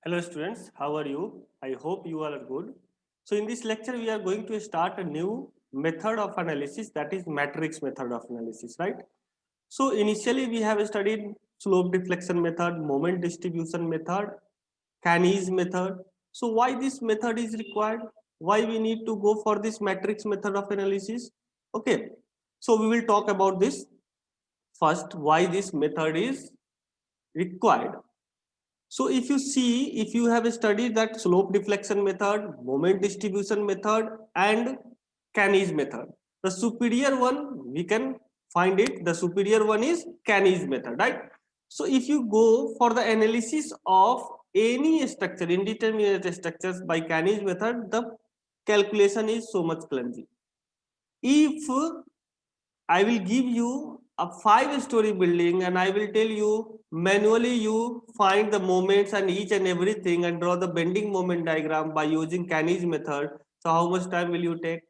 Hello students, how are you? I hope you all are good. So in this lecture, we are going to start a new method of analysis, that is matrix method of analysis, right? So initially we have studied slope deflection method, moment distribution method, Caney's method. So why this method is required? Why we need to go for this matrix method of analysis? Okay, so we will talk about this first, why this method is required. So if you see, if you have studied that slope deflection method, moment distribution method, and Caney's method, the superior one we can find it. The superior one is Caney's method, right? So if you go for the analysis of any structure, indeterminate structures by Caney's method, the calculation is so much clumsy. If I will give you a 5-story building and I will tell you manually you find the moments and each and everything and draw the bending moment diagram by using Caney's method. So how much time will you take?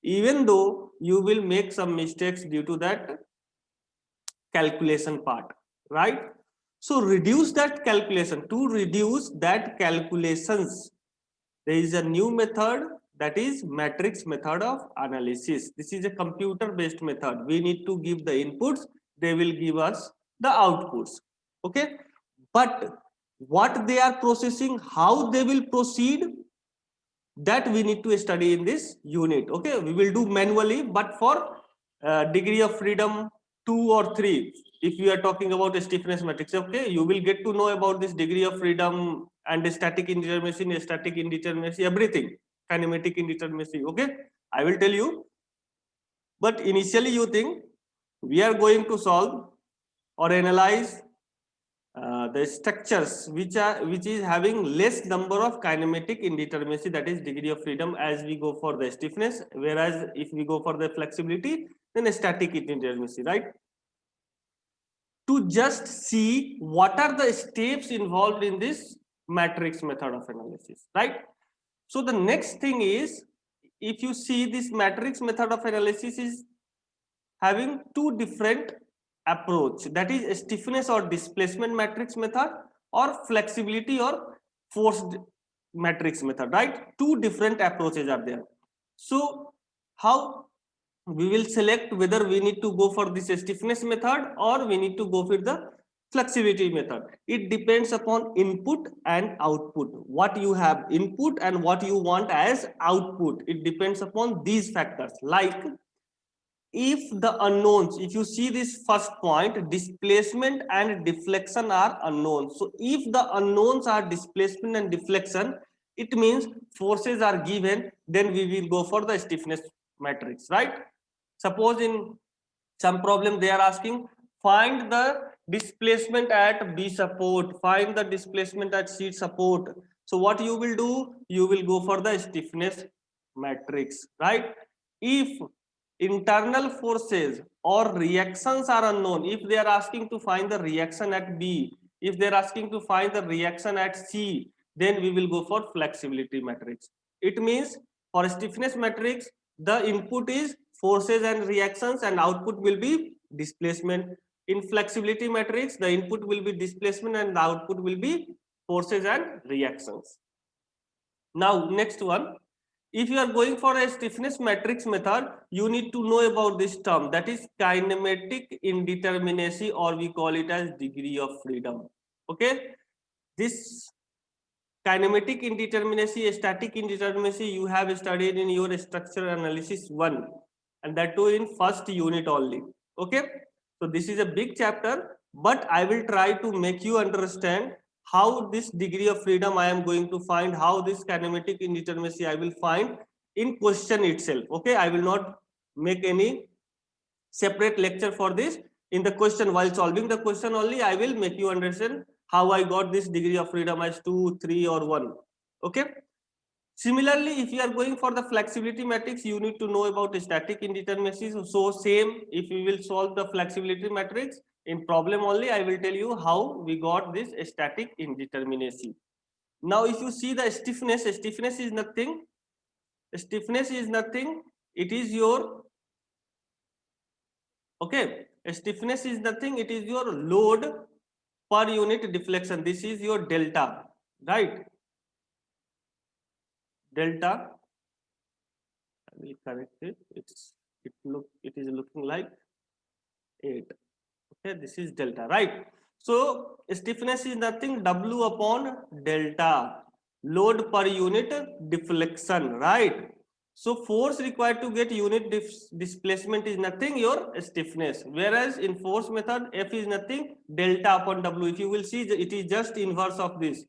Even though you will make some mistakes due to that calculation part, right? So reduce that calculation. To reduce that calculations, there is a new method, that is matrix method of analysis. This is a computer based method. We need to give the inputs, they will give us the outputs. Okay, but what they are processing, how they will proceed, that we need to study in this unit. Okay, we will do manually, but for degree of freedom 2 or 3, if we are talking about a stiffness matrix, okay, you will get to know about this degree of freedom and static indeterminacy, static indeterminacy, everything, kinematic indeterminacy. Okay, I will tell you, but initially you think we are going to solve or analyze the structures which is having less number of kinematic indeterminacy, that is degree of freedom, as we go for the stiffness, whereas if we go for the flexibility, then a static indeterminacy, right? To just see what are the steps involved in this matrix method of analysis, right? So the next thing is, if you see this matrix method of analysis is having two different approach, that is stiffness or displacement matrix method or flexibility or forced matrix method, right? Two different approaches are there. So how we will select whether we need to go for this stiffness method or we need to go for the flexibility method? It depends upon input and output, what you have input and what you want as output. It depends upon these factors. Like if the unknowns, if you see this first point, displacement and deflection are unknown. So if the unknowns are displacement and deflection, it means forces are given, then we will go for the stiffness matrix, right? Suppose in some problem they are asking, find the displacement at B support, find the displacement at C support. So what you will do, you will go for the stiffness matrix, right? If internal forces or reactions are unknown, if they are asking to find the reaction at B, if they are asking to find the reaction at C, then we will go for flexibility matrix. It means for stiffness matrix, the input is forces and reactions and output will be displacement. In flexibility matrix, the input will be displacement and the output will be forces and reactions. Now next one, if you are going for a stiffness matrix method, you need to know about this term, that is kinematic indeterminacy, or we call it as degree of freedom. Okay, this kinematic indeterminacy, static indeterminacy, you have studied in your structural analysis 1, and that too in first unit only. Okay, so this is a big chapter, but I will try to make you understand how this degree of freedom I am going to find, how this kinematic indeterminacy I will find in question itself. Okay, I will not make any separate lecture for this. In the question, while solving the question only, I will make you understand how I got this degree of freedom as 2, 3 or 1. Okay. Similarly, if you are going for the flexibility matrix, you need to know about static indeterminacy. So same, if we will solve the flexibility matrix in problem only, I will tell you how we got this static indeterminacy. Now if you see the stiffness, stiffness is nothing, it is your, okay, stiffness is nothing, it is your load per unit deflection. This is your delta. right? Delta, I will correct it. It is looking like 8. Okay, this is delta, right? So stiffness is nothing W upon delta, load per unit deflection, right? So force required to get unit displacement is nothing, your stiffness. Whereas in force method, F is nothing, delta upon W. If you will see, it is just inverse of this.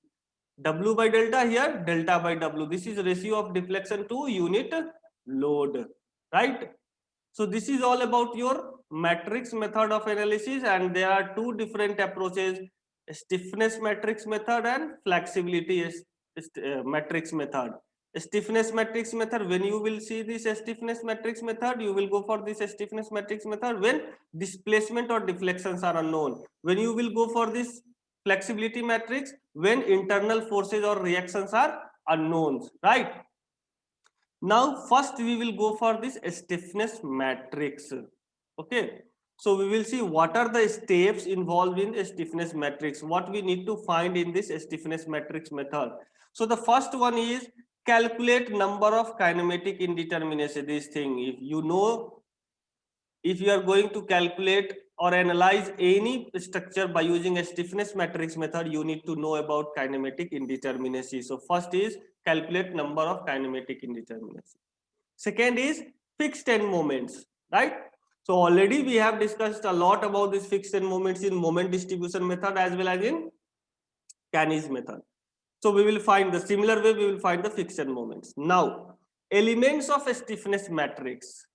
W by delta here, delta by W. This is ratio of deflection to unit load, right? So this is all about your matrix method of analysis, and there are two different approaches: stiffness matrix method and flexibility matrix method. Stiffness matrix method, when you will see this stiffness matrix method, you will go for this stiffness matrix method when displacement or deflections are unknown. When you will go for this flexibility matrix when internal forces or reactions are unknowns, right? Now first we will go for this stiffness matrix. Okay, so we will see what are the steps involved in a stiffness matrix, what we need to find in this stiffness matrix method. So the first one is calculate number of kinematic indeterminacy. This thing, if you know, if you are going to calculate or analyze any structure by using a stiffness matrix method, you need to know about kinematic indeterminacy. So first is calculate number of kinematic indeterminacy. Second is fixed end moments, right? So already we have discussed a lot about this fixed end moments in moment distribution method as well as in Canny's method. So we will find the similar way, we will find the fixed end moments. Now, elements of a stiffness matrix.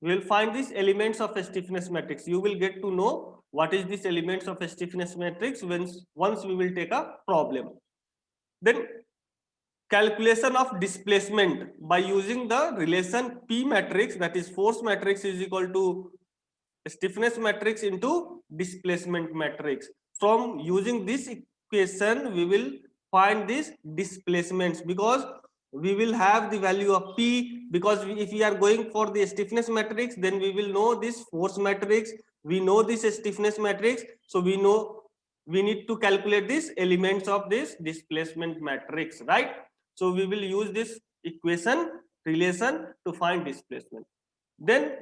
We will find these elements of a stiffness matrix. You will get to know what is this elements of a stiffness matrix once we will take a problem. Then calculation of displacement by using the relation P matrix, that is force matrix is equal to stiffness matrix into displacement matrix. From using this equation, we will find these displacements because we will have the value of P, because if we are going for the stiffness matrix, then we will know this force matrix, we know this stiffness matrix, so we know we need to calculate these elements of this displacement matrix, right? So we will use this equation relation to find displacement. Then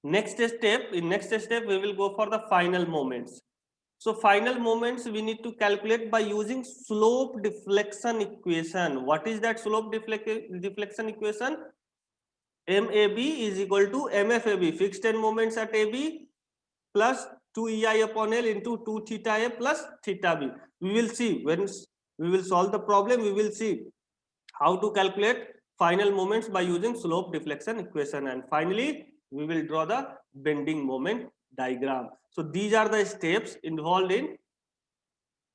next step, we will go for the final moments. So final moments we need to calculate by using slope deflection equation. What is that slope deflection equation? MAB is equal to MFAB, fixed end moments at AB, plus 2EI upon L into 2 theta A plus theta B. We will see when we will solve the problem, we will see how to calculate final moments by using slope deflection equation, and finally we will draw the bending moment diagram. So these are the steps involved in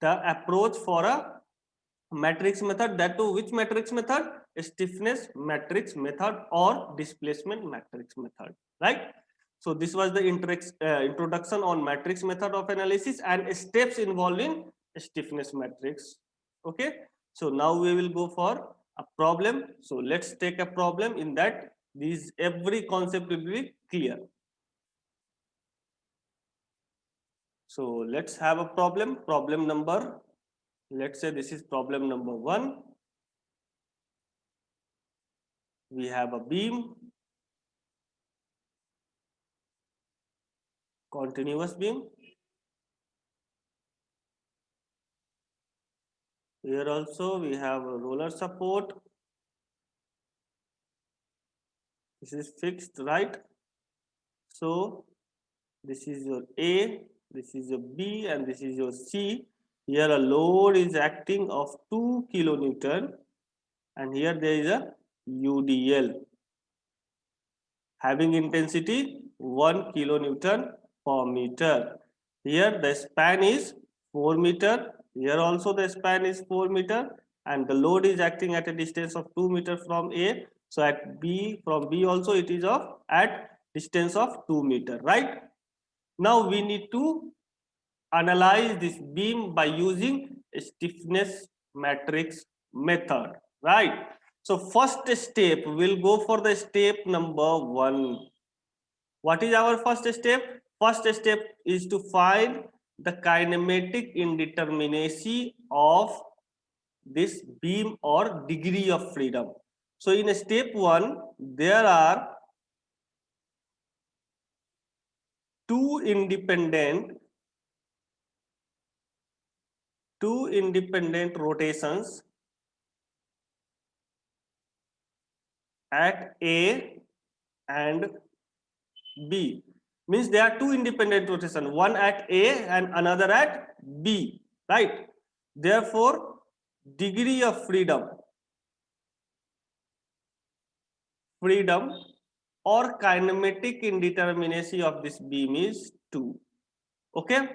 the approach for a matrix method, that to which matrix method? Stiffness matrix method or displacement matrix method, right? So this was the introduction on matrix method of analysis and steps involved in stiffness matrix. Okay, so now we will go for a problem. So let's take a problem. In that, these every concept will be clear. So let's have a problem. Problem number, let's say this is problem number 1. We have a beam, continuous beam. Here also we have a roller support. This is fixed, right? So this is your A, this is your B, and this is your C. Here a load is acting of 2 kilonewton, and here there is a UDL having intensity 1 kilonewton per meter. Here the span is 4 meter. Here also the span is 4 meter, and the load is acting at a distance of 2 meter from A. So at B, from B also it is of at distance of 2 meter, right? Now we need to analyze this beam by using stiffness matrix method, right? So first step, we'll go for the step number 1. What is our first step? First step is to find the kinematic indeterminacy of this beam or degree of freedom. So in step 1, there are two independent rotations at A and B. Means there are two independent rotations, one at A and another at B, right? Therefore, degree of freedom or kinematic indeterminacy of this beam is 2. Okay,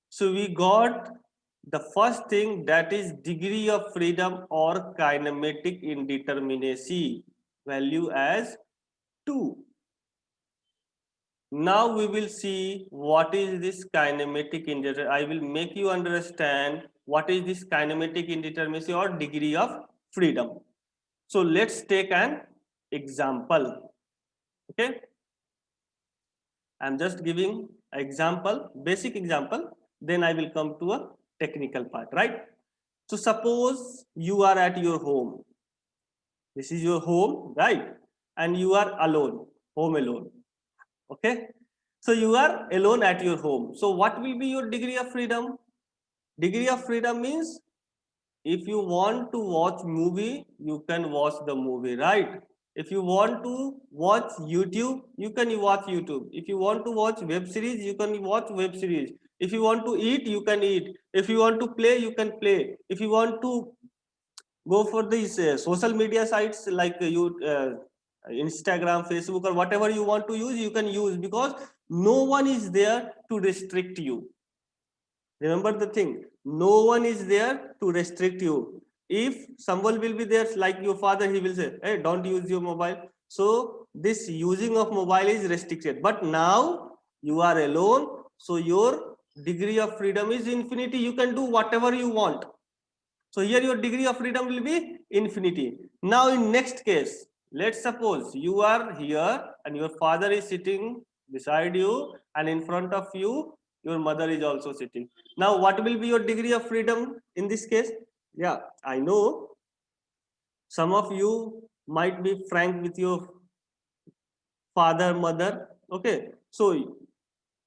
so we got the first thing, that is degree of freedom or kinematic indeterminacy value as 2. Now we will see what is this kinematic indeterminacy. I will make you understand what is this kinematic indeterminacy or degree of freedom. So let's take an example. Okay, I'm just giving an example, basic example, then I will come to a technical part, right? So suppose you are at your home. This is your home, right? And you are alone, home alone. Okay, so you are alone at your home. So what will be your degree of freedom? Degree of freedom means if you want to watch movie, you can watch the movie, right? If you want to watch YouTube, you can watch YouTube. If you want to watch web series, you can watch web series. If you want to eat, you can eat. If you want to play, you can play. If you want to go for these social media sites like Instagram, Facebook, or whatever you want to use, you can use, because no one is there to restrict you. Remember the thing, no one is there to restrict you. If someone will be there, like your father, he will say, hey, don't use your mobile. So this using of mobile is restricted. But now you are alone, so your degree of freedom is infinity. You can do whatever you want. So here your degree of freedom will be infinity. Now in next case, let's suppose you are here and your father is sitting beside you, and in front of you, your mother is also sitting. Now what will be your degree of freedom in this case? Yeah, I know some of you might be frank with your father, mother. Okay, so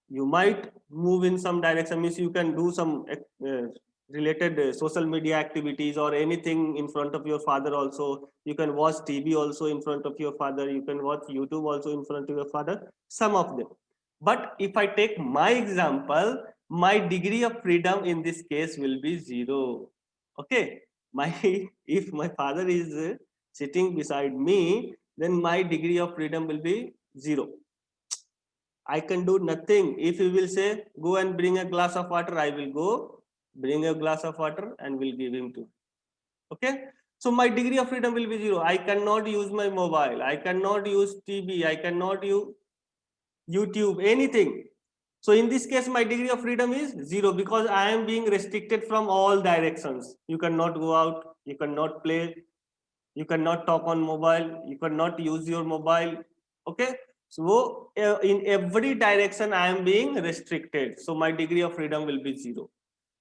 you might move in some direction, means you can do some related social media activities or anything in front of your father. Also you can watch TV also in front of your father, you can watch YouTube also in front of your father, some of them. But if I take my example, my degree of freedom in this case will be 0. Okay, my if my father is sitting beside me, then my degree of freedom will be 0. I can do nothing. If you will say, go and bring a glass of water, I will go, bring a glass of water and will give him to. Okay. So my degree of freedom will be 0. I cannot use my mobile. I cannot use TV. I cannot use YouTube, anything. So in this case, my degree of freedom is 0, because I am being restricted from all directions. You cannot go out. You cannot play. You cannot talk on mobile. You cannot use your mobile. Okay. So in every direction I am being restricted, so my degree of freedom will be 0.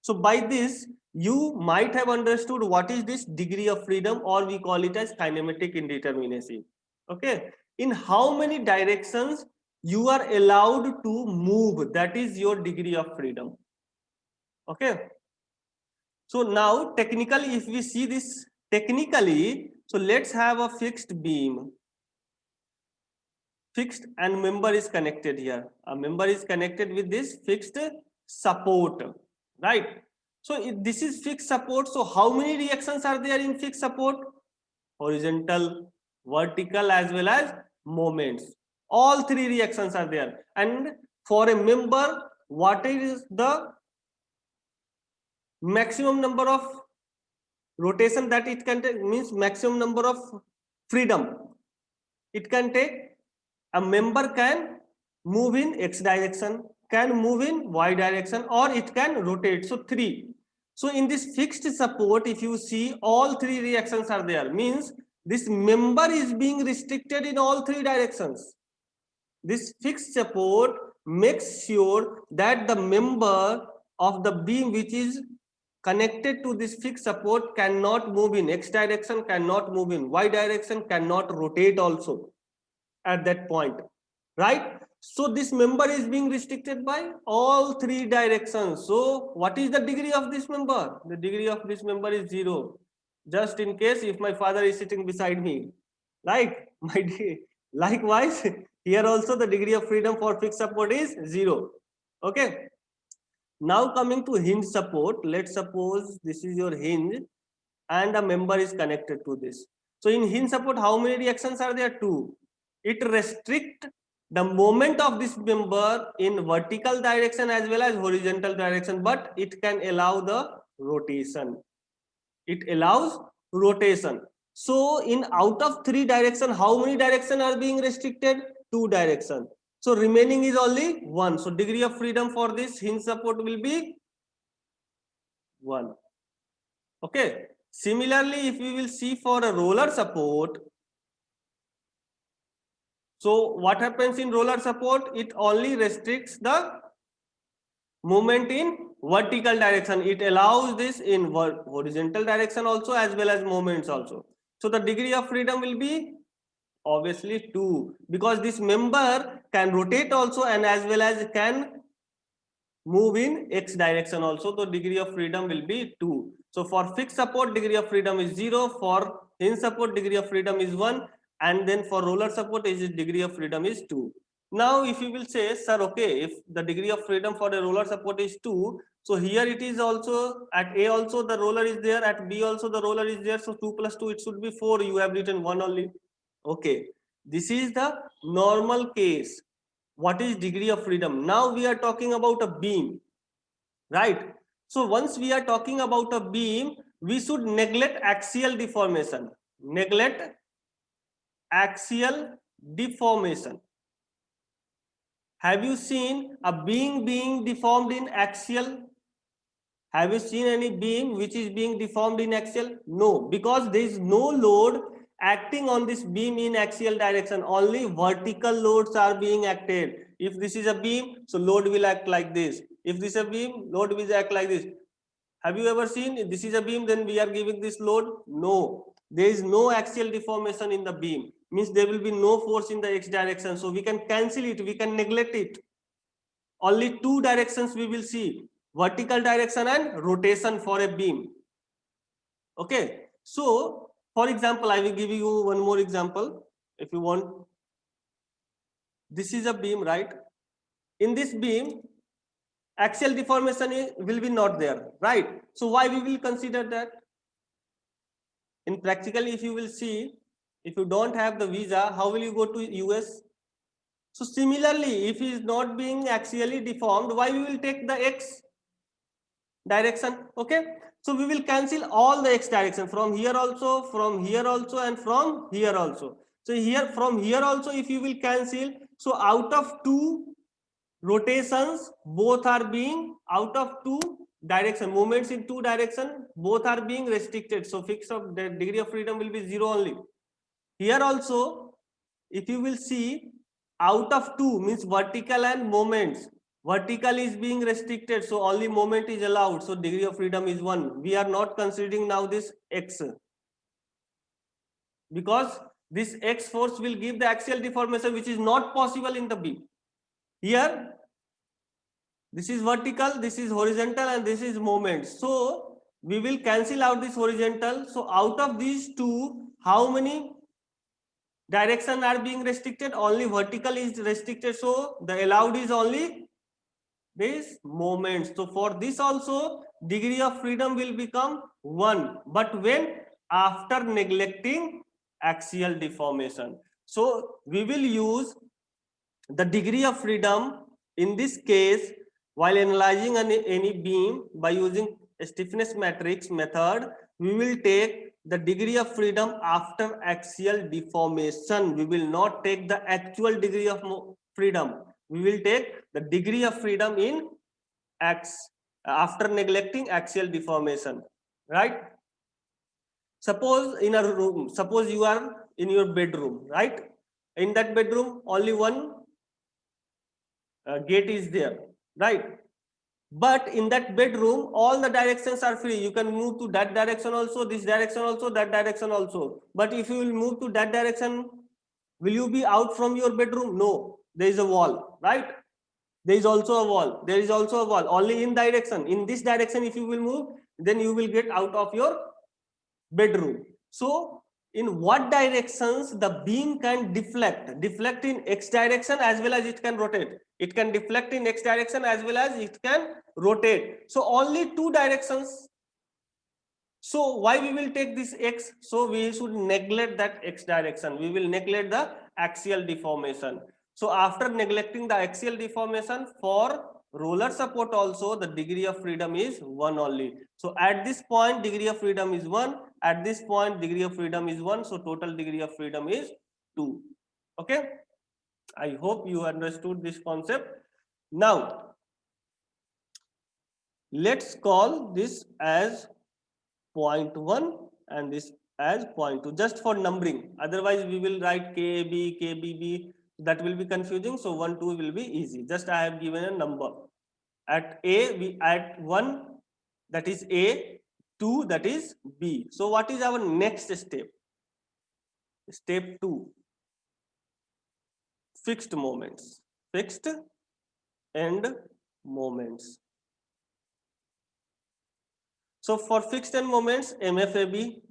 So by this you might have understood what is this degree of freedom, or we call it as kinematic indeterminacy. Okay, in how many directions you are allowed to move, that is your degree of freedom. Okay, so now technically, if we see this technically, so let's have a fixed beam, fixed, and member is connected here. A member is connected with this fixed support, right? So if this is fixed support, so how many reactions are there in fixed support? Horizontal, vertical, as well as moments. All three reactions are there. And for a member, what is the maximum number of rotation that it can take? Means maximum number of freedom it can take. A member can move in x direction, can move in y direction, or it can rotate. So 3. So in this fixed support, if you see, all 3 reactions are there, means this member is being restricted in all 3 directions. This fixed support makes sure that the member of the beam which is connected to this fixed support cannot move in x direction, cannot move in y direction, cannot rotate also at that point, right? So this member is being restricted by all three directions. So what is the degree of this member? The degree of this member is 0. Just in case if my father is sitting beside me, like likewise, here also the degree of freedom for fixed support is 0. Okay. Now coming to hinge support, let's suppose this is your hinge and a member is connected to this. So in hinge support, how many reactions are there? 2. It restricts the movement of this member in vertical direction as well as horizontal direction, but it can allow the rotation. It allows rotation. So in out of 3 direction, how many direction are being restricted? 2 direction. So remaining is only 1. So degree of freedom for this hinge support will be 1. Okay. Similarly, if we will see for a roller support, so what happens in roller support? It only restricts the movement in vertical direction. It allows this in horizontal direction also as well as movements also. So the degree of freedom will be obviously 2, because this member can rotate also and as well as can move in x direction also. The degree of freedom will be 2. So for fixed support, degree of freedom is 0. For hinge support, degree of freedom is 1. And then for roller support, is degree of freedom is 2. Now if you will say, sir, okay, if the degree of freedom for the roller support is 2, so here it is also at A also the roller is there, at B also the roller is there, so 2 plus 2 it should be 4. You have written 1 only. Okay, this is the normal case. What is degree of freedom? Now we are talking about a beam, right? So once we are talking about a beam, we should neglect axial deformation. Neglect axial deformation. Have you seen a beam being deformed in axial? Have you seen any beam which is being deformed in axial? No, because there is no load acting on this beam in axial direction. Only vertical loads are being acted. If this is a beam, so load will act like this. If this is a beam, load will act like this. Have you ever seen if this is a beam, then we are giving this load? No, there is no axial deformation in the beam. Means there will be no force in the x direction. So we can cancel it, we can neglect it. Only 2 directions we will see, vertical direction and rotation for a beam. Okay, so for example, I will give you one more example if you want. This is a beam, right? In this beam, axial deformation will be not there, right? So why we will consider that? In practically, if you will see, if you don't have the visa, how will you go to US? So similarly, if he is not being axially deformed, why we will take the x direction? Okay, so we will cancel all the x direction from here also, from here also, and from here also. So here, from here also, if you will cancel, so out of 2 rotations, both are being out of 2 direction, movements in 2 direction, both are being restricted. So fixed of the degree of freedom will be 0 only. Here also, if you will see, out of 2 means vertical and moments, vertical is being restricted, so only moment is allowed, so degree of freedom is 1. We are not considering now this x, because this x force will give the axial deformation which is not possible in the beam. Here this is vertical, this is horizontal, and this is moment. So we will cancel out this horizontal. So out of these 2, how many direction are being restricted? Only vertical is restricted, so the allowed is only this moment. So for this also, degree of freedom will become 1, but when? After neglecting axial deformation. So we will use the degree of freedom in this case while analyzing any beam by using stiffness matrix method. We will take the degree of freedom after axial deformation. We will not take the actual degree of freedom. We will take the degree of freedom in x after neglecting axial deformation, right? Suppose in a room, suppose you are in your bedroom, right? In that bedroom, only one gate is there, right? But in that bedroom, all the directions are free. You can move to that direction also, this direction also, that direction also. But if you will move to that direction, will you be out from your bedroom? No, there is a wall, right? There is also a wall. There is also a wall. Only in direction. In this direction, if you will move, then you will get out of your bedroom. So in what directions the beam can deflect in x direction as well as it can rotate. It can deflect in x direction as well as it can rotate. So only two directions. So why we will take this x? So we should neglect that x direction. We will neglect the axial deformation. So after neglecting the axial deformation, for roller support also the degree of freedom is 1 only. So at this point degree of freedom is 1, at this point degree of freedom is 1, so total degree of freedom is 2. Okay, I hope you understood this concept. Now let's call this as 0.1 and this as 0.2 just for numbering. Otherwise we will write KB, KBB, that will be confusing. So 1, 2 will be easy. Just I have given a number. At A, we at 1, that is A, 2, that is B. So what is our next step? Step 2, fixed moments. Fixed end moments. So for fixed end moments, MFAB.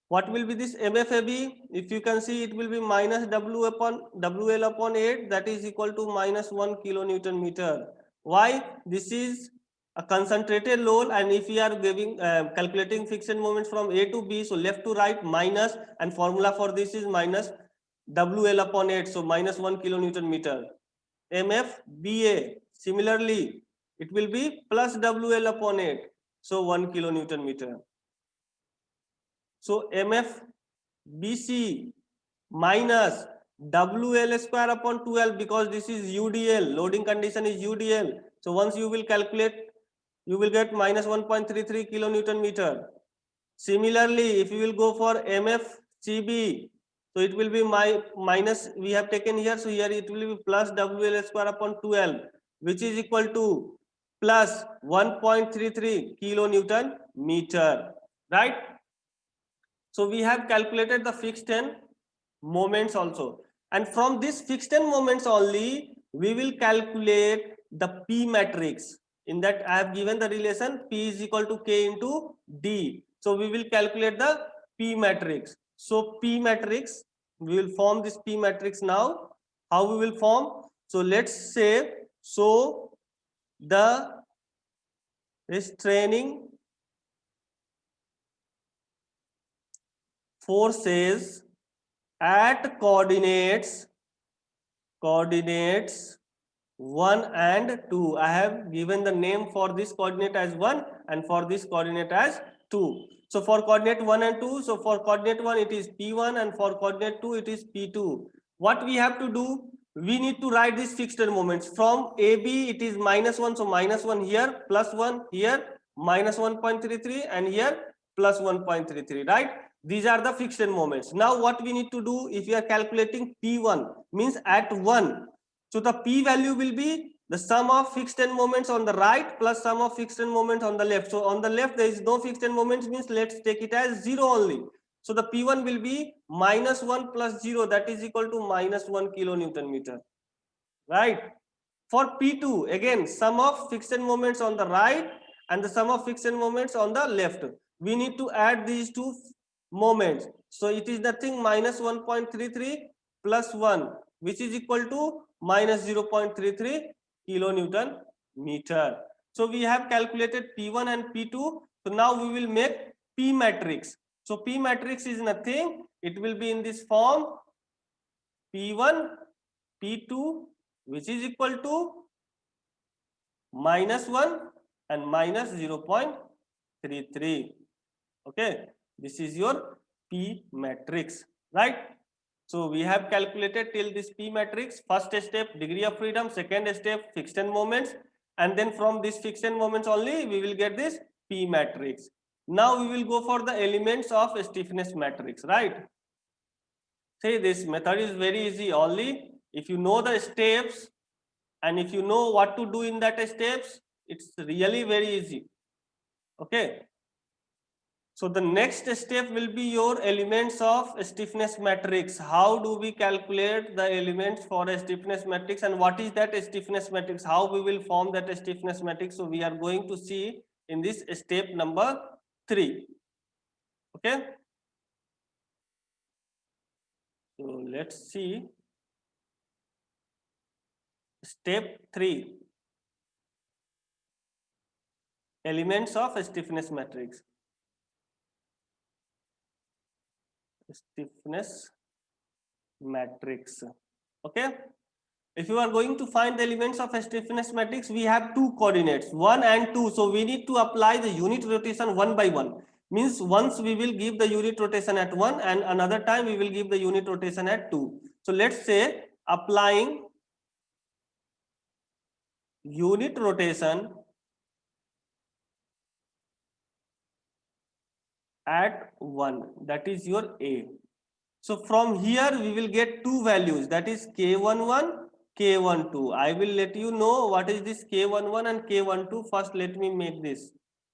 What will be this MFAB? If you can see, it will be minus W upon WL upon 8, that is equal to minus 1 kilonewton meter. Why? This is a concentrated load, and if we are giving calculating fixed moments from A to B, so left to right minus, and formula for this is minus WL upon 8, so minus 1 kilonewton meter. MFBA, similarly, it will be plus WL upon 8, so 1 kilonewton meter. So MFBC minus WL square upon 12, because this is UDL, loading condition is UDL. So once you will calculate, you will get minus 1.33 kilonewton meter. Similarly, if you will go for MFCB, so it will be minus, we have taken here, so here it will be plus WL square upon 12, which is equal to plus 1.33 kilonewton meter, right? So we have calculated the fixed end moments also. And from this fixed end moments only, we will calculate the P matrix. In that I have given the relation P is equal to K into D. So we will calculate the P matrix. So P matrix, we will form this P matrix now. How we will form? So let's say, so the restraining forces at coordinates 1 and 2. I have given the name for this coordinate as 1 and for this coordinate as 2. So for coordinate 1 and 2, so for coordinate 1 it is P1 and for coordinate 2 it is P2. What we have to do, we need to write these fixed moments. From AB it is minus 1, so minus 1 here, plus 1 here, minus 1.33, and here plus 1.33, right? These are the fixed moments. Now what we need to do, if we are calculating P1, means at 1, so the P value will be the sum of fixed end moments on the right plus sum of fixed end moments on the left. So on the left there is no fixed end moments, means let's take it as 0 only. So the P1 will be minus 1 plus 0, that is equal to minus 1 kilonewton meter, right? For P2, again, sum of fixed end moments on the right and the sum of fixed end moments on the left. We need to add these two moments. So it is nothing, minus 1.33 plus 1, which is equal to minus 0.33 kilonewton meter. So we have calculated P1 and P2. So now we will make P matrix. So P matrix is nothing. It will be in this form, P1, P2, which is equal to minus 1 and minus 0.33. Okay, this is your P matrix, right? So we have calculated till this P matrix. First step, degree of freedom. Second step, fixed end moments. And then from this fixed end moments only, we will get this P matrix. Now we will go for the elements of stiffness matrix, right? Say this method is very easy. Only if you know the steps, And if you know what to do in that steps, it's really very easy. Okay. So the next step will be your elements of stiffness matrix. How do we calculate the elements for a stiffness matrix, and what is that stiffness matrix? How we will form that stiffness matrix? So we are going to see in this step number 3. Okay. So let's see step 3. Elements of stiffness matrix. Stiffness matrix. Okay. If you are going to find the elements of a stiffness matrix, we have two coordinates, 1 and 2. So we need to apply the unit rotation one by one. Means once we will give the unit rotation at 1 and another time we will give the unit rotation at 2. So let's say applying unit rotation at 1, that is your A. So from here we will get two values, that is K11, K12. I will let you know what is this K11 and K12. First let me make this.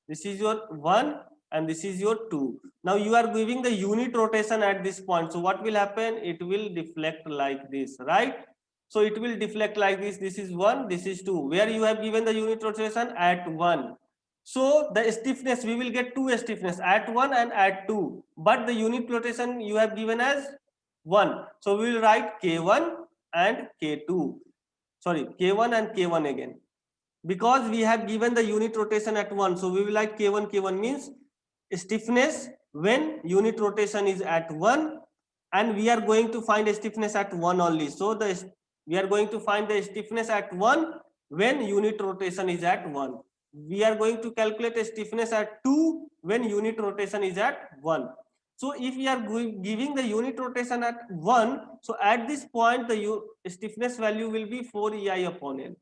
This is your 1 and this is your 2. Now you are giving the unit rotation at this point. So what will happen? It will deflect like this, right? So it will deflect like this. This is 1, this is 2. Where you have given the unit rotation at 1. So the stiffness, we will get two stiffness at 1 and at 2. But the unit rotation you have given as 1. So we will write K1 and K2. Sorry, K1 and K1 again. Because we have given the unit rotation at 1. So we will write K1, K1 means stiffness when unit rotation is at 1. And we are going to find a stiffness at 1 only. So we are going to find the stiffness at 1 when unit rotation is at 1. We are going to calculate a stiffness at 2 when unit rotation is at 1. So if we are giving the unit rotation at 1, so at this point the stiffness value will be 4 EI upon L.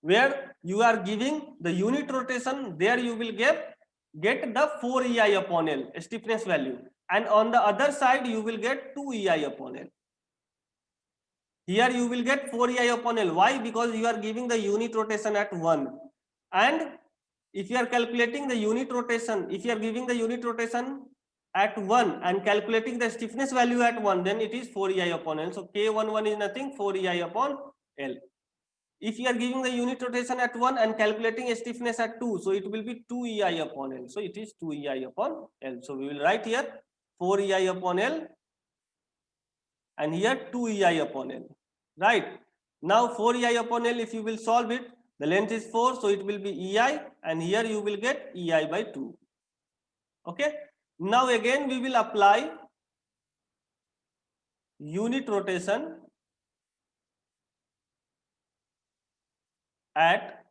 Where you are giving the unit rotation, there you will get the 4 EI upon L stiffness value, and on the other side you will get 2 EI upon L. Here you will get 4 EI upon L. Why? Because you are giving the unit rotation at 1. And if you are calculating the unit rotation, if you are giving the unit rotation at 1 and calculating the stiffness value at 1, then it is 4 EI upon L. So K11 is nothing, 4 EI upon L. If you are giving the unit rotation at 1 and calculating a stiffness at 2, so it will be 2 EI upon L. So it is 2 EI upon L. So we will write here 4 EI upon L and here 2 EI upon L. Right. Now 4 EI upon L, if you will solve it, the length is 4, so it will be EI, and here you will get EI by 2. Okay. Now again we will apply unit rotation at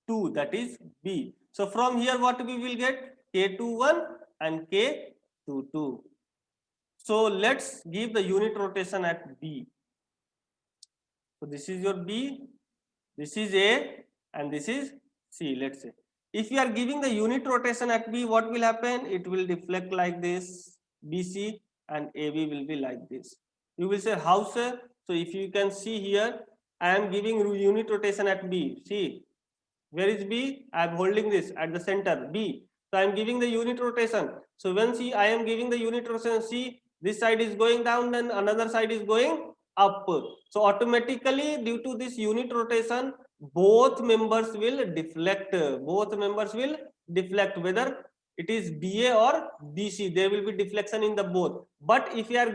2, that is B. So from here what we will get? K21 and K22. So let's give the unit rotation at B. So this is your B, this is A, and this is C, let's say. If you are giving the unit rotation at B, what will happen? It will deflect like this, BC, and AB will be like this. You will say, how, sir? So if you can see here, I am giving unit rotation at B. See, where is B? I am holding this at the center, B. So I am giving the unit rotation. So when see, I am giving the unit rotation, see, this side is going down and another side is going up. So automatically due to this unit rotation, both members will deflect. Both members will deflect, whether it is BA or BC, there will be deflection in the both. But if you are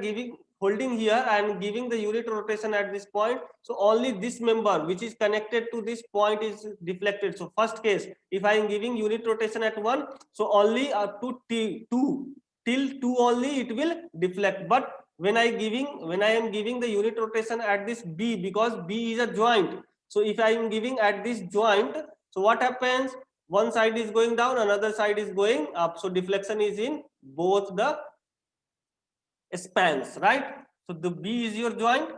holding here and giving the unit rotation at this point, so only this member which is connected to this point is deflected. So first case, if I am giving unit rotation at 1, so only up to 2 till 2 only it will deflect. But when I am giving the unit rotation at this B, because B is a joint, so if I am giving at this joint, so what happens? One side is going down, another side is going up, so deflection is in both the spans, right? So the B is your joint,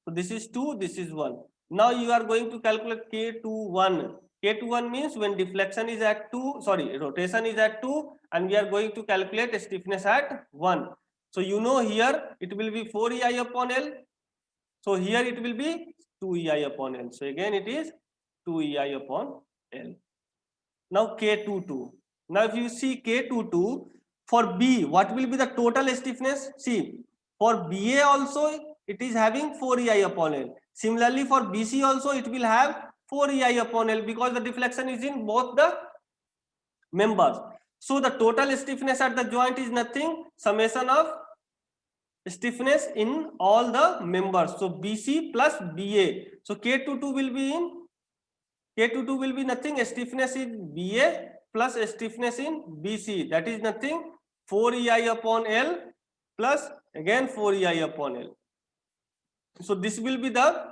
so this is 2, this is 1. Now you are going to calculate K21. K21 means when deflection is at 2, sorry, rotation is at 2, and we are going to calculate a stiffness at 1. So you know here it will be 4 EI upon L. So here it will be 2 EI upon L. So again it is 2 EI upon L. Now K22. Now if you see K22 for B, what will be the total stiffness? See, for BA also it is having 4 EI upon L. Similarly for BC also it will have 4 EI upon L because the deflection is in both the members. So the total stiffness at the joint is nothing, summation of stiffness in all the members. So BC plus BA. So K22 will be in K22 will be nothing, stiffness in BA plus stiffness in BC. That is nothing, 4 EI upon L plus again 4 EI upon L. So this will be the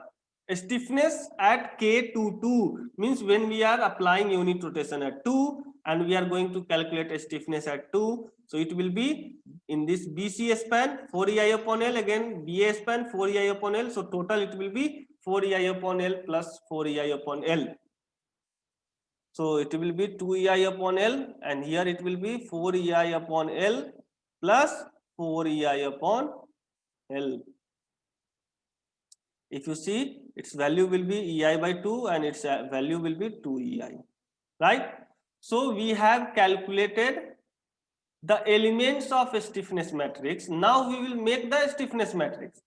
stiffness at K22, means when we are applying unit rotation at 2 and we are going to calculate a stiffness at 2. So it will be in this BC span 4 EI upon L, again BA span 4 EI upon L. So total it will be 4 EI upon L plus 4 EI upon L. So it will be 2 EI upon L, and here it will be 4 EI upon L plus 4 EI upon L. If you see, its value will be EI by 2 and its value will be 2 EI, right? So we have calculated the elements of a stiffness matrix. Now we will make the stiffness matrix.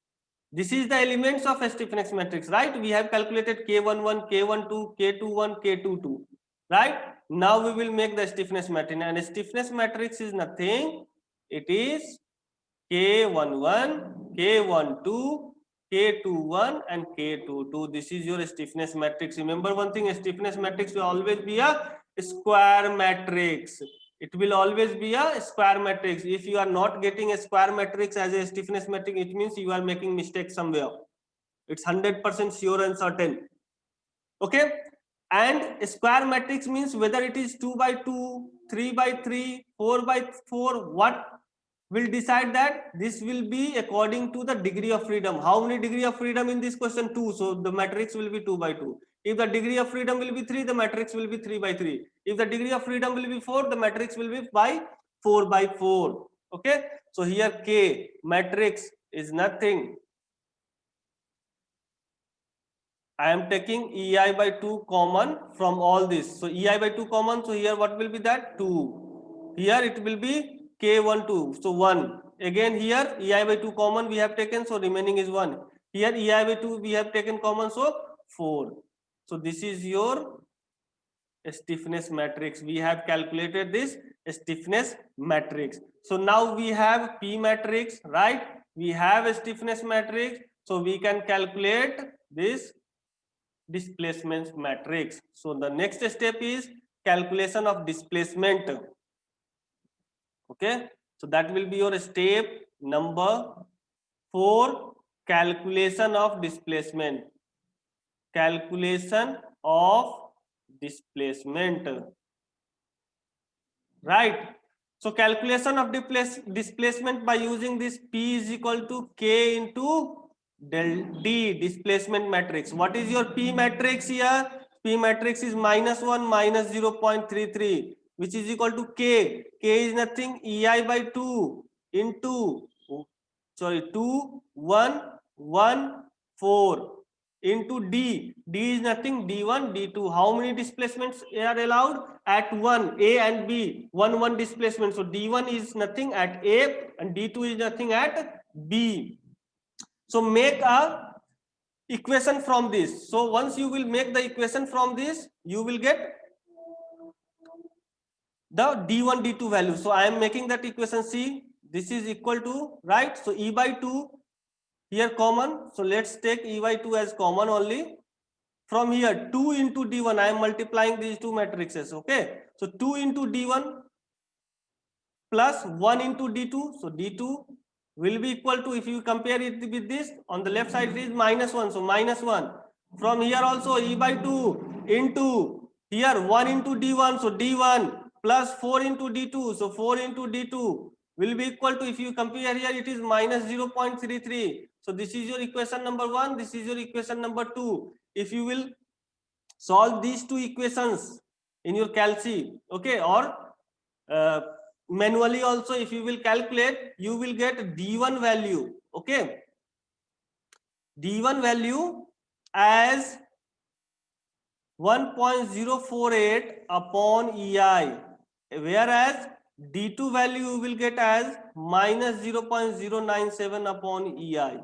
This is the elements of a stiffness matrix, right? We have calculated K11, K12, K21, K22, right? Now we will make the stiffness matrix, and a stiffness matrix is nothing. It is K11, K12, K21 and K22. This is your stiffness matrix. Remember one thing, a stiffness matrix will always be a square matrix. It will always be a square matrix. If you are not getting a square matrix as a stiffness matrix, it means you are making mistake somewhere. It's 100% sure and certain. Okay. And a square matrix means whether it is 2 by 2, 3 by 3, 4 by 4, what will decide that? This will be according to the degree of freedom. How many degree of freedom in this question? 2. So the matrix will be 2 by 2. If the degree of freedom will be 3, the matrix will be 3 by 3. If the degree of freedom will be 4, the matrix will be by 4 by 4. Okay. So here K matrix is nothing. I am taking EI by 2 common from all this. So EI by 2 common. So here what will be that? 2. Here it will be K12. So 1. Again here EI by 2 common we have taken. So remaining is 1. Here EI by 2 we have taken common. So 4. So this is your stiffness matrix. We have calculated this stiffness matrix. So now we have P matrix, right? We have a stiffness matrix. So we can calculate this displacement matrix. So the next step is calculation of displacement. Okay, so that will be your step number 4, calculation of displacement. Calculation of displacement, right? So calculation of displacement by using this P is equal to K into del D, displacement matrix. What is your P matrix here? P matrix is -1 minus 0.33, which is equal to K. K is nothing, EI by 2 into 2 1 1 4 into D. D is nothing, D1 D2. How many displacements are allowed? At 1, A and B, 1 1 displacement. So D1 is nothing at A and D2 is nothing at B. So make a equation from this. So once you will make the equation from this, you will get the D1 D2 value. So I am making that equation. C, this is equal to, right? So E by 2 here common. So let's take E by 2 as common only. From here 2 into D1, I am multiplying these two matrices. Okay, so 2 into D1 plus 1 into D2. So D2 will be equal to, if you compare it with this, on the left side it is -1. So -1. From here also E by 2 into here 1 into D1. So D1 plus 4 into D2. So 4 into D2 will be equal to, if you compare here, it is -0.33. So this is your equation number 1. This is your equation number 2. If you will solve these two equations in your calci, okay, or manually also, if you will calculate, you will get D1 value. Okay, D1 value as 1.048 upon EI, whereas D2 value you will get as minus 0.097 upon EI.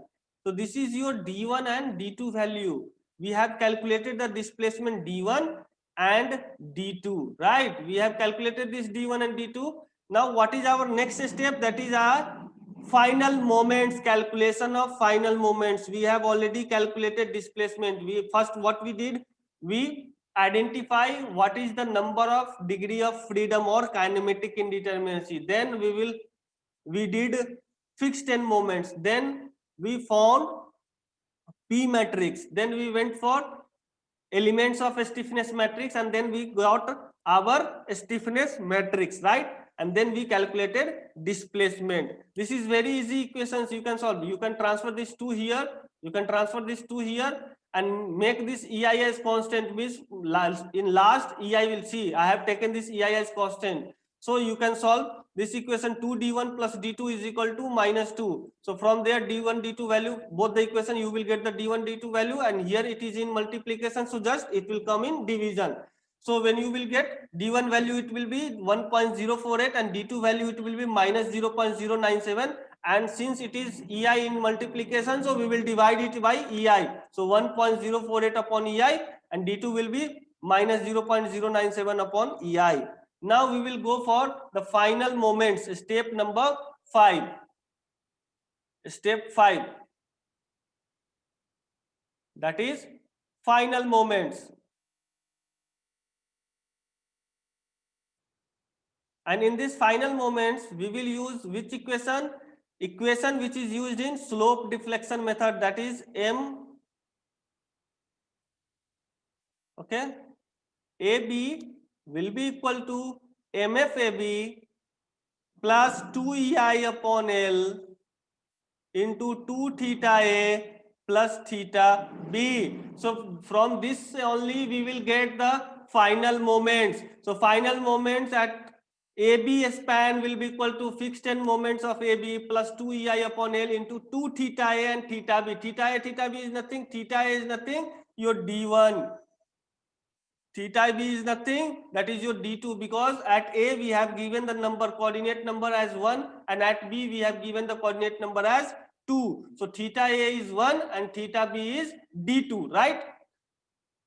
So this is your D1 and D2 value. We have calculated the displacement D1 and D2, right? We have calculated this D1 and D2. Now what is our next step? That is our final moments, calculation of final moments. We have already calculated displacement. We first what we did, we identify what is the number of degree of freedom or kinematic indeterminacy. Then we did fixed 10 moments. Then we found P matrix. Then we went for elements of a stiffness matrix, and then we got our stiffness matrix, right? And then we calculated displacement. This is very easy equations you can solve. You can transfer this to here, you can transfer this to here, and make this EI as constant. Means in last EI will see I have taken this EI as constant. So you can solve this equation. 2d1 plus d2 is equal to minus 2. So from there d1 d2 value, both the equation you will get the d1 d2 value, and here it is in multiplication, so just it will come in division. So when you will get d1 value, it will be 1.048, and d2 value it will be minus 0.097. And since it is EI in multiplication, so we will divide it by EI. So 1.048 upon EI, and d2 will be minus 0.097 upon EI. Now we will go for the final moments, step number 5. Step 5, that is final moments. And in this final moments, we will use which equation? Equation which is used in slope deflection method, that is M. Okay, AB will be equal to MFAB plus 2EI upon L into 2 theta A plus theta B. So from this only we will get the final moments. So final moments at AB span will be equal to fixed 10 moments of AB plus 2 EI upon L into 2 theta A and theta B. Theta A, theta B is nothing. Theta A is nothing. Your D1. Theta B is nothing. That is your D2, because at A we have given the number coordinate number as 1, and at B we have given the coordinate number as 2. So theta A is 1 and theta B is D2, right?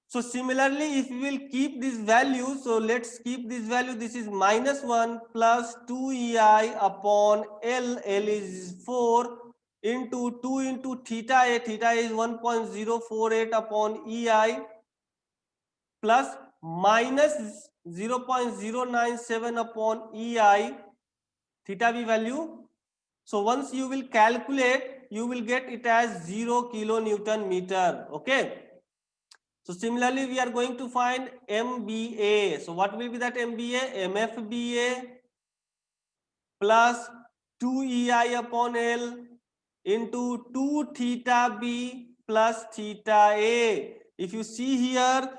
So similarly, if we will keep this value, so let's keep this value. This is minus 1 plus 2 EI upon L. L is 4 into 2 into theta A. Theta A is 1.048 upon EI plus minus 0.097 upon EI theta B value. So once you will calculate, you will get it as 0 kilonewton meter. Okay. So similarly, we are going to find MBA. So what will be that MBA? MFBA plus 2 EI upon L into 2 theta B plus theta A. If you see here,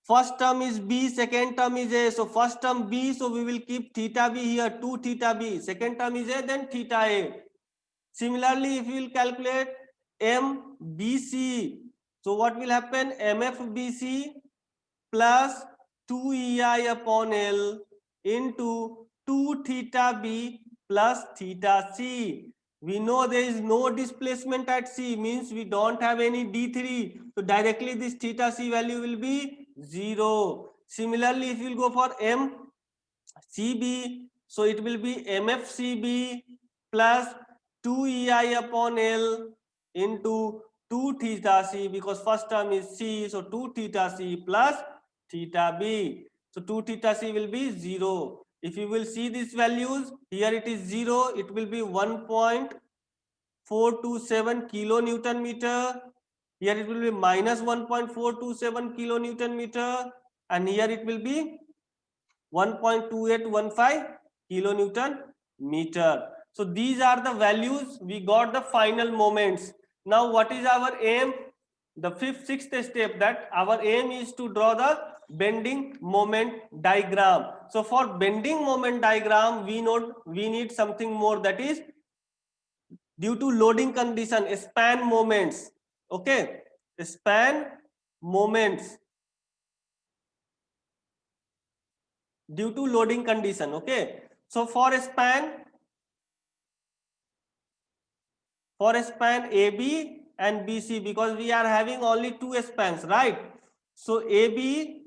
first term is B, second term is A. So first term B, so we will keep theta B here, 2 theta B. Second term is A, then theta A. Similarly, if we will calculate MBC, so what will happen? MFBC plus 2 EI upon L into 2 theta B plus theta C. We know there is no displacement at C, means we don't have any D3. So directly this theta C value will be 0. Similarly, if you will go for MCB, so it will be MFCB plus 2 EI upon L into 2 theta C, because first term is C, so 2 theta C plus theta B. So 2 theta C will be 0. If you will see these values, here it is 0, it will be 1.427 kilonewton meter. Here it will be minus 1.427 kilonewton meter, and here it will be 1.2815 kilonewton meter. So these are the values. We got the final moments. Now what is our aim? The sixth step, that our aim is to draw the bending moment diagram. So for bending moment diagram, we need something more, that is due to loading condition, span moments. Okay, span moments due to loading condition. Okay, so for a span AB and BC, because we are having only two spans, right? So AB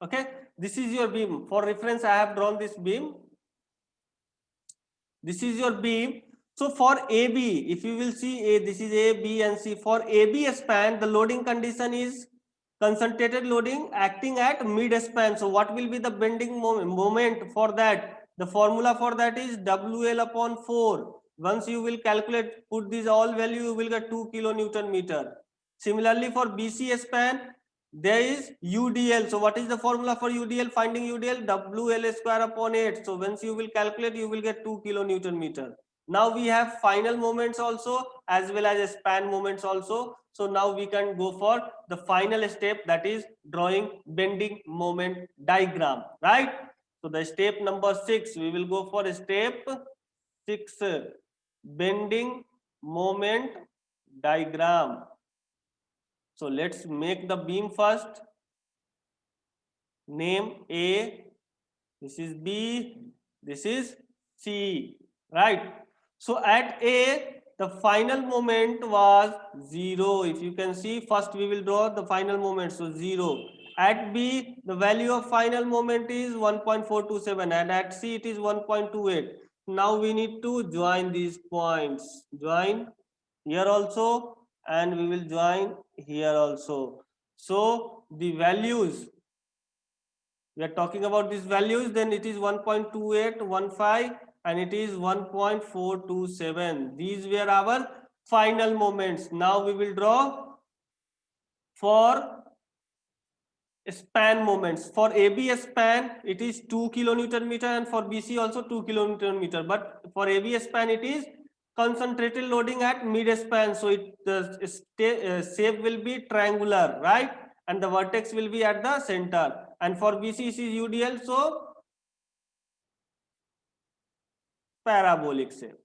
okay, this is your beam. For reference, I have drawn this beam. This is your beam. So for AB, if you will see this is A, B and C. For AB span, the loading condition is concentrated loading acting at mid span. So what will be the bending moment for that? The formula for that is WL upon 4. Once you will calculate, put these all value, you will get 2 kilonewton meter. Similarly, for BC span, there is UDL. So what is the formula for UDL? Finding UDL, WL square upon 8. So once you will calculate, you will get 2 kilonewton meter. Now we have final moments also as well as span moments also. So now we can go for the final step, that is drawing bending moment diagram, right? So the step number 6, we will go for step 6, bending moment diagram. So let's make the beam first. Name A, this is B, this is C, right? So at A, the final moment was 0. If you can see, first we will draw the final moment, so 0. At B, the value of final moment is 1.427 and at C it is 1.28. Now we need to join these points. Join here also and we will join here also. So the values, we are talking about these values, then it is 1.2815 and it is 1.427. These were our final moments. Now we will draw for span moments. For AB span, it is 2 kilonewton meter and for BC also 2 kilonewton meter. But for AB span, it is concentrated loading at mid span. So the shape will be triangular, right? And the vertex will be at the center. And for BC, it is UDL, so parabolic shape.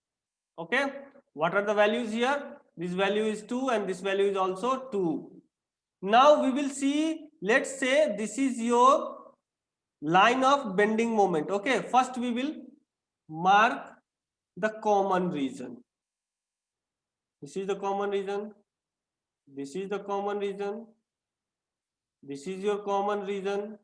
Okay, what are the values here? This value is 2 and this value is also 2. Now we will see, let's say this is your line of bending moment. Okay, first we will mark the common region. This is the common region, this is the common region, this is your common region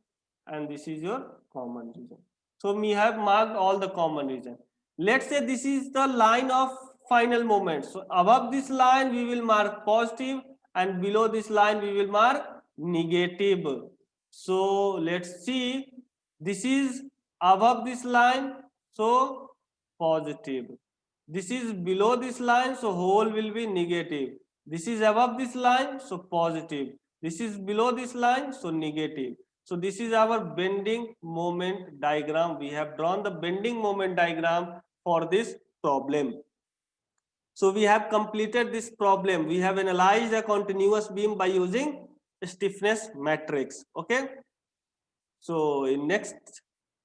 and this is your common region. So we have marked all the common region. Let's say this is the line of final moment. So above this line we will mark positive and below this line we will mark negative. So let's see, this is above this line, so positive. This is below this line, so whole will be negative. This is above this line, so positive. This is below this line, so negative. So this is our bending moment diagram. We have drawn the bending moment diagram for this problem. So we have completed this problem. We have analyzed a continuous beam by using stiffness matrix. Okay. So in next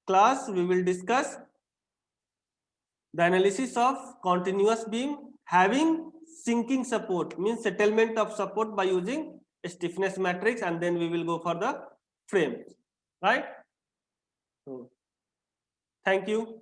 class, we will discuss the analysis of continuous beam having sinking support, means settlement of support by using stiffness matrix, and then we will go for the frame, right? So thank you.